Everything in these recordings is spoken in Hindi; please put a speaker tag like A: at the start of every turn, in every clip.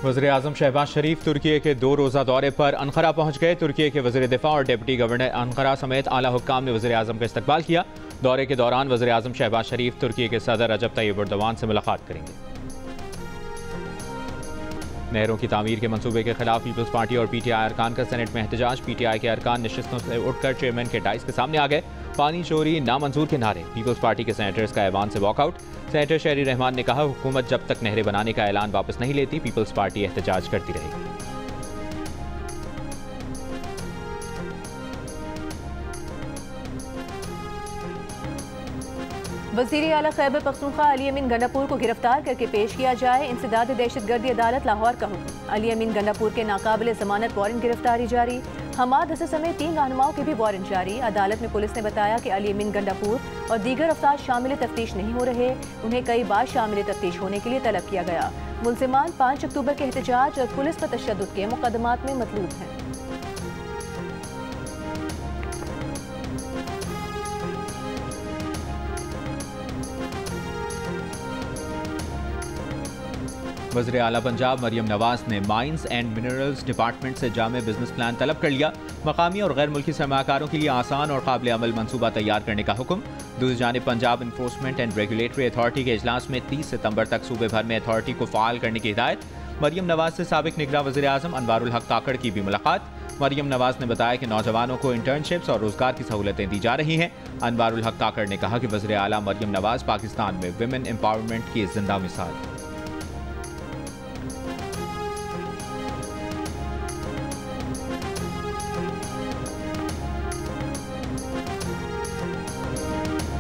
A: वज़ीर-ए-आज़म शहबाज शरीफ तुर्की के 2 रोज़ा दौरे पर अनकरा पहुँच गए। तुर्की के वज़ीर दिफा और डिप्टी गवर्नर अनकरा समेत आला हुक्काम ने वज़ीर-ए-आज़म का इस्तकबाल किया। दौरे के दौरान वज़ीर-ए-आज़म शहबाज शरीफ तुर्की के सदर रजब तय्यिब एर्दोगान से मुलाकात करेंगे। नहरों की तामीर के मंसूबे के खिलाफ पीपल्स पार्टी और पीटीआई अरकान का सेनेट में एहतजाज। पीटीआई के अरकान नशिस्तों से उठकर चेयरमैन के डाइस के सामने आ गए। पानी चोरी नामंजूर के नारे। पीपल्स पार्टी के सेनेटर्स का ऐवान से वॉकआउट। सेनेटर शहरी रहमान ने कहा, हुकूमत जब तक नहरें बनाने का ऐलान वापस नहीं लेती पीपल्स पार्टी एहतजाज करती रहेगी।
B: वज़ीर आला खैबर पख्तूनख्वा अली अमीन गंडापुर को गिरफ्तार करके पेश किया जाए। इंसदाद दहशतगर्दी अदालत लाहौर का हुक्म। अली अमीन गंडापुर के नाकाबिल जमानत वारंट गिरफ्तारी जारी। हमाद हसन समेत 3 रहनुमाओं के भी वारंट जारी। अदालत में पुलिस ने बताया कि अली अमीन गंडापुर और दीगर अफराद शामिल तफ्तीश नहीं हो रहे। उन्हें कई बार शामिल तफ्तीश होने के लिए तलब किया गया। मुल्जिमान 5 अक्टूबर के एहतजाज और पुलिस पर तशद्दुद के मुकदमात में मतलूब हैं।
A: वज़ीर आला पंजाब मरियम नवाज ने माइंस एंड मिनरल्स डिपार्टमेंट से जामे बिजनेस प्लान तलब कर लिया। मकामी और गैर मुल्की सरमाकारों के लिए आसान और काबिल अमल मनसूबा तैयार करने का हुक्म। दूसरी जानिब Punjab enforcement and regulatory authority के इजलास में 30 सितंबर तक सूबे भर में अथॉरिटी को फाल करने की हिदायत। मरियम नवाज से साबिक निगरान वज़ीर आज़म अनवारुल हक काकड़ की भी मुलाकात। मरियम नवाज ने बताया कि नौजवानों को इंटर्नशिप्स और रोजगार की सहूलतें दी जा रही हैं। अनवारुल हक काकड़ ने कहा कि वज़ीर आला मरियम नवाज पाकिस्तान में विमेन एम्पावरमेंट की जिंदा मिसाल।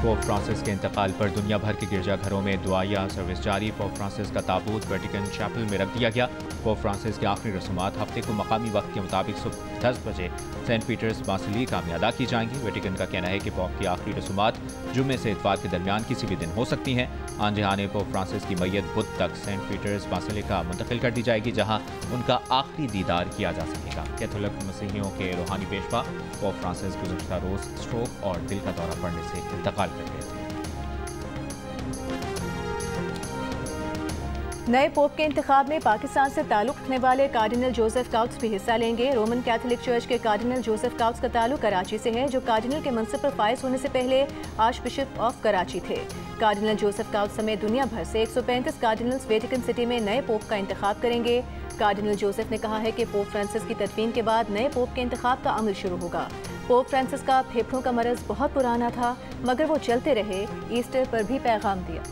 A: पोप फ्रांसिस के इंतकाल पर दुनिया भर के गिरजाघरों में दुआया सर्विस जारी। पोप फ्रांसिस का ताबूत वेटिकन चैपल में रख दिया गया। पोप फ्रांसिस की आखिरी रसूमात हफ्ते को मकामी वक्त के मुताबिक सुबह 10 बजे सेंट पीटर्स बासिलिका में अदा की जाएंगी। वेटिकन का कहना है कि पोप की आखिरी रसूमात जुम्मे से इतवार के दरमियान किसी भी दिन हो सकती हैं। आन जहां पोप फ्रांसिस की मैयत बुध तक सेंट पीटर्स बासिलिका मुंतकिल कर दी जाएगी, जहां उनका आखिरी दीदार किया जा सकेगा। कैथोलिक मसीहियों के रूहानी पेशवा पोप फ्रांसिस गुज़श्ता रोज स्ट्रोक और दिल का दौरा पड़ने से इंतकाल कर गए थे।
B: नए पोप के इंतखाब में पाकिस्तान से ताल्लुक़ रखने वाले कार्डिनल जोसेफ काउट्स भी हिस्सा लेंगे। रोमन कैथोलिक चर्च के कार्डिनल जोसेफ काउट्स का ताल्लुक़ कराची से है, जो कार्डिनल के मनसब पर फाइज होने से पहले आर्च बिशप ऑफ कराची थे। कार्डिनल जोसेफ काउट्स समेत दुनिया भर से 135 कार्डिनल्स वेटिकन सिटी में नए पोप का इंतखाब करेंगे। कार्डिनल जोसेफ ने कहा है कि पोप फ्रांसिस की तदफीन के बाद नए पोप के इंतखाब का अमल शुरू होगा। पोप फ्रांसिस का फेफड़ों का मरज बहुत पुराना था, मगर वो चलते रहे। ईस्टर पर भी पैगाम दिया।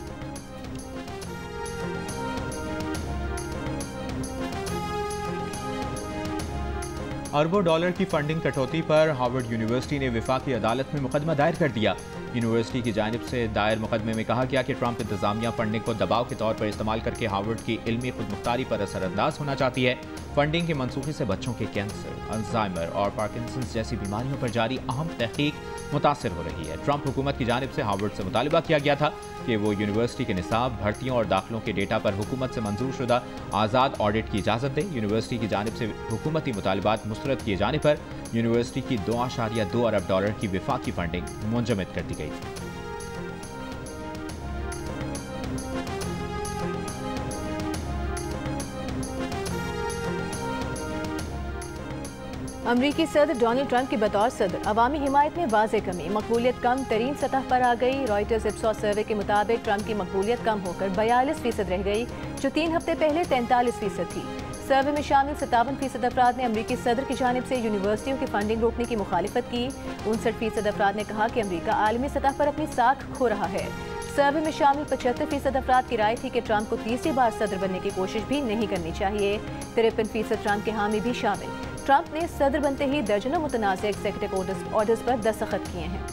A: अरबों डॉलर की फंडिंग कटौती पर हार्वर्ड यूनिवर्सिटी ने वफाकी अदालत में मुकदमा दायर कर दिया। यूनिवर्सिटी की जानिब से दायर मुकदमे में कहा गया कि ट्रंप इंतजामिया फंडिंग को दबाव के तौर पर इस्तेमाल करके हार्वर्ड की इल्मी खुदमुख्तारी पर असरअंदाज होना चाहती है। फंडिंग के मनसूखे से बच्चों के कैंसर, अल्जाइमर और पार्किंसंस जैसी बीमारियों पर जारी अहम तहकीक मुतासिर हो रही है। ट्रंप हुकूमत की जानिब से हार्वर्ड से मुतालबा किया गया था कि वो यूनिवर्सिटी के निसाब, भर्तियों और दाखिलों के डेटा पर हुकूमत से मंजूर शुदा आज़ाद ऑडिट की इजाज़त दे। यूनिवर्सिटी की जानिब से हुकूमती मुतालबात मुस्तरद किए जाने पर यूनिवर्सिटी की 2.2 अरब डॉलर की वफाकी फंडिंग मुंजमद कर दी गई थी।
B: अमरीकी सदर डोनाल्ड ट्रंप की बतौर सदर अवामी हिमायत में वाज़े कमी। मकबूलियत कम तरीन सतह पर आ गई। रॉयटर्स इप्सॉस सर्वे के मुताबिक ट्रंप की मकबूलियत कम होकर 42% रह गई, जो 3 हफ्ते पहले 43% थी। सर्वे में शामिल 57% अफराद ने अमरीकी सदर की जानिब से यूनिवर्सिटियों की फंडिंग रोकने की मुखालिफत की। 59% अफराद ने कहा कि अमरीका आलमी सतह पर अपनी साख खो रहा है। सर्वे में शामिल 75% अफराद की राय थी कि ट्रंप को तीसरी बार सदर बनने की कोशिश भी नहीं करनी चाहिए। 53% ट्रंप के हामी भी शामिल। ट्रंप ने सदर बनते ही दर्जनों मुतनाज़ एग्जीक्यूटिव ऑर्डर्स पर दस्तखत किए हैं।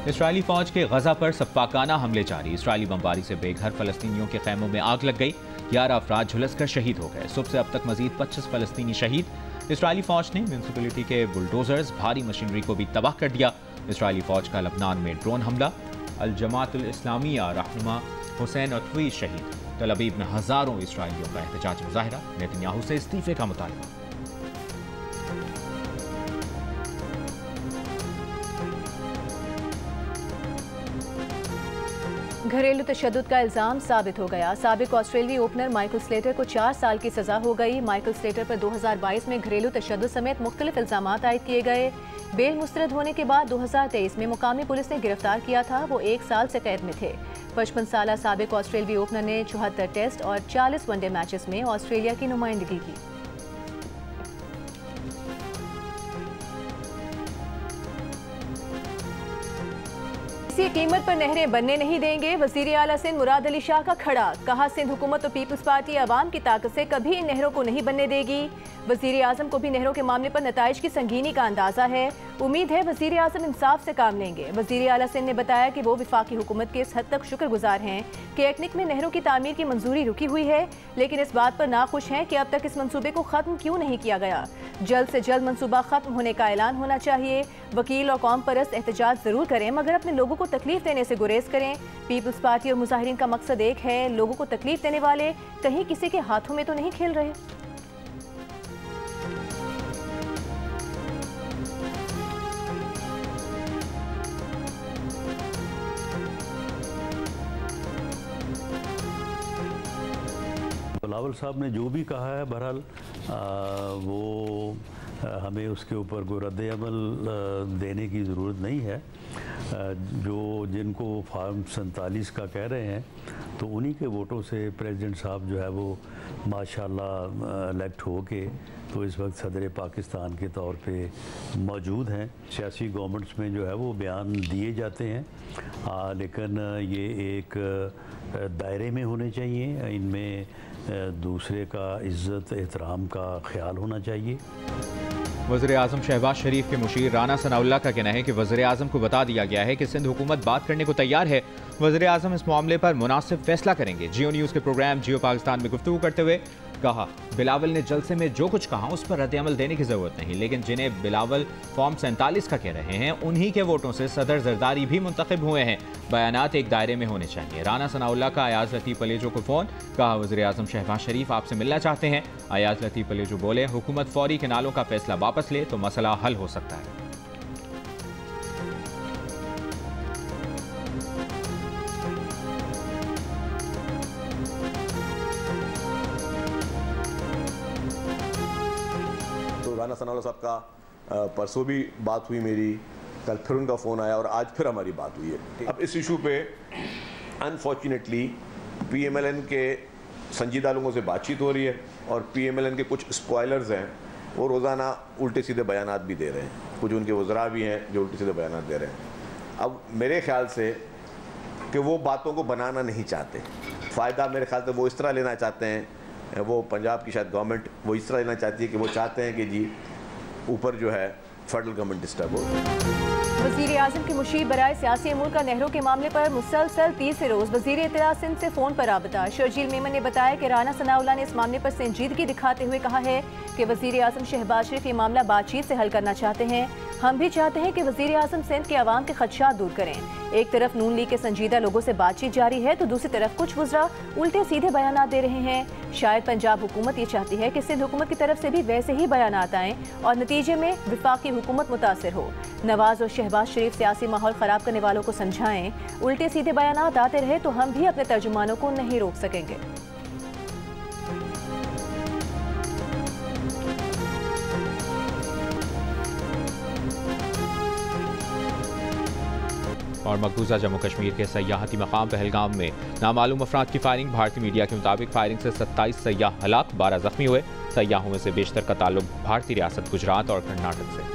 A: इसराइली फौज के गजा पर सफाकाना हमले जारी। इसराइली बमबारी से बेघर फलस्तीनियों के खैमों में आग लग गई। 11 अफराद झुलसकर शहीद हो गए। सुबह से अब तक मजीद 25 फलस्तीनी शहीद। इसराइली फौज ने म्यूनिसिपलिटी के बुलडोजर्स, भारी मशीनरी को भी तबाह कर दिया। इसराइली फौज का लबनान में ड्रोन हमला। अल जमाअतुल इस्लामिया रहनुमा हुसैन अतवी शहीद। तल अवीव में हजारों इसराइलियों का एहतजाज मुजाहिरा। नेतन्याहू से इस्तीफे का मुतालबा।
B: घरेलू तशद्दुद का इल्ज़ाम साबित हो गया। साबिक ऑस्ट्रेलियाई ओपनर माइकल स्लेटर को 4 साल की सजा हो गई। माइकल स्लेटर पर 2022 में घरेलू तशद्दुद समेत मुख्तलिफ इल्ज़ामात आयद किए गए। बेल मुस्तरद होने के बाद 2023 में मुकामी पुलिस ने गिरफ्तार किया था। वो 1 साल से कैद में थे। 55 साला साबिक ऑस्ट्रेलियाई ओपनर ने 74 टेस्ट और 40 वनडे मैचेस में ऑस्ट्रेलिया की नुमाइंदगी की। किसी कीमत पर नहरें बनने नहीं देंगे, वज़ीर आला सिंध मुराद अली शाह का खड़ा। कहा, सिंध हुकूमत और पीपल्स पार्टी अवाम की ताकत से कभी इन नहरों को नहीं बनने देगी। वज़ीर आज़म को भी नहरों के मामले पर नताइज की संगीनी का अंदाज़ा है। उम्मीद है वज़ीर आज़म इंसाफ से काम लेंगे। वज़ीर आला सिंध ने बताया कि वो वफाकी हुकूमत के इस हद तक शुक्रगुजार हैं कि एक्निक में नहरों की तामीर की मंजूरी रुकी हुई है, लेकिन इस बात पर नाखुश हैं कि अब तक इस मंसूबे को ख़त्म क्यों नहीं किया गया। जल्द से जल्द मंसूबा ख़त्म होने का ऐलान होना चाहिए। वकील और कौम परस्त एहतजाज ज़रूर करें, मगर अपने लोगों को तकलीफ देने से गुरेज करें। पीपल्स पार्टी और मुजाहिरीन का मकसद एक है, लोगों को तकलीफ देने वाले कहीं किसी के हाथों में तो नहीं खेल रहे।
C: बिलावल साहब ने जो भी कहा है, बहरहाल वो हमें उसके ऊपर कोई रद्द-ए-अमल देने की ज़रूरत नहीं है। जिनको फार्म 47 का कह रहे हैं, तो उन्हीं के वोटों से प्रेसिडेंट साहब जो है वो माशाल्लाह इलेक्ट हो के तो इस वक्त सदर पाकिस्तान के तौर पे मौजूद हैं। सियासी गवर्नमेंट्स में जो है वो बयान दिए जाते हैं, लेकिन ये एक दायरे में होने चाहिए। इनमें दूसरे का इज़्ज़त एहतराम का ख्याल होना चाहिए।
A: वज़ीर आज़म शहबाज शरीफ के मुशीर राना सनाउल्लाह का कहना है कि वज़ीर आज़म को बता दिया गया है कि सिंध हुकूमत बात करने को तैयार है। वज़ीर आज़म इस मामले पर मुनासिब फैसला करेंगे। जियो न्यूज़ के प्रोग्राम जियो पाकिस्तान में गुफ्तगू करते हुए कहा, बिलावल ने जलसे में जो कुछ कहा उस पर रद्द-ए-अमल देने की ज़रूरत नहीं, लेकिन जिन्हें बिलावल फॉर्म 47 का कह रहे हैं उन्हीं के वोटों से सदर जरदारी भी मुंतखब हुए हैं। बयानात एक दायरे में होने चाहिए। राना सनाउल्लाह का अयाज लतीफ़ पलेजो को फ़ोन। कहा, वज़ीर आज़म शहबाज शरीफ आपसे मिलना चाहते हैं। अयाज लतीफ़ पलेजो बोले, हुकूमत फौरी किनालों का फैसला वापस ले तो मसला हल हो सकता है।
D: राना सनाउल्लाह साहब का परसों भी बात हुई मेरी, कल फिर उनका फ़ोन आया और आज फिर हमारी बात हुई है। अब इस इशू पे अनफॉर्चुनेटली PMLN के संजीदा लोगों से बातचीत हो रही है और PMLN के कुछ स्पॉयलर्स हैं, वो रोज़ाना उल्टे सीधे बयानात भी दे रहे हैं। कुछ उनके वज़रा भी हैं जो उल्टे सीधे बयानात दे रहे हैं। अब मेरे ख्याल से कि वो बातों को बनाना नहीं चाहते, फ़ायदा मेरे ख्याल से वो इस तरह लेना चाहते हैं, वो पंजाब की शायद गवर्नमेंट वो इस तरह लेना चाहती है कि वो चाहते हैं कि जी ऊपर जो है फेडरल गवर्नमेंट डिस्टर्ब हो।
B: वज़ीर आज़म के मुशीर बराए सियासी अमूर का नहरों के मामले पर मुसलसल तीसरे रोज़ वज़ीर इत्तला सिंध से फ़ोन पर राबता। शर्जील मेमन ने बताया कि राना सनाउल्लाह ने इस मामले पर संजीदगी दिखाते हुए कहा है कि वज़ीर आज़म शहबाज शरीफ ये मामला बातचीत से हल करना चाहते हैं। हम भी चाहते हैं कि वज़ीर आज़म सिंध के अवाम के खदशात दूर करें। एक तरफ नून लीग के संजीदा लोगों से बातचीत जारी है, तो दूसरी तरफ कुछ वज़रा उल्टे सीधे बयानात दे रहे हैं। शायद पंजाब हुकूमत ये चाहती है कि सिंध हुकूमत की तरफ से भी वैसे ही बयानात आएँ और नतीजे में वफाकी हुकूमत मुतासर हो। नवाज और शहबाज शरीफ सियासी माहौल ख़राब करने वालों को समझाएं। उल्टे सीधे बयानात आते रहे तो हम भी अपने तर्जुमानों को नहीं रोक सकेंगे।
A: और मकबूजा जम्मू कश्मीर के सयाहती मकाम पहलगाम में नामालूम अफराद की फायरिंग। भारतीय मीडिया के मुताबिक फायरिंग से 27 सयाह हलाक, 12 जख्मी हुए। सयाहों में से बेशतर का ताल्लुक भारतीय रियासत गुजरात और कर्नाटक से।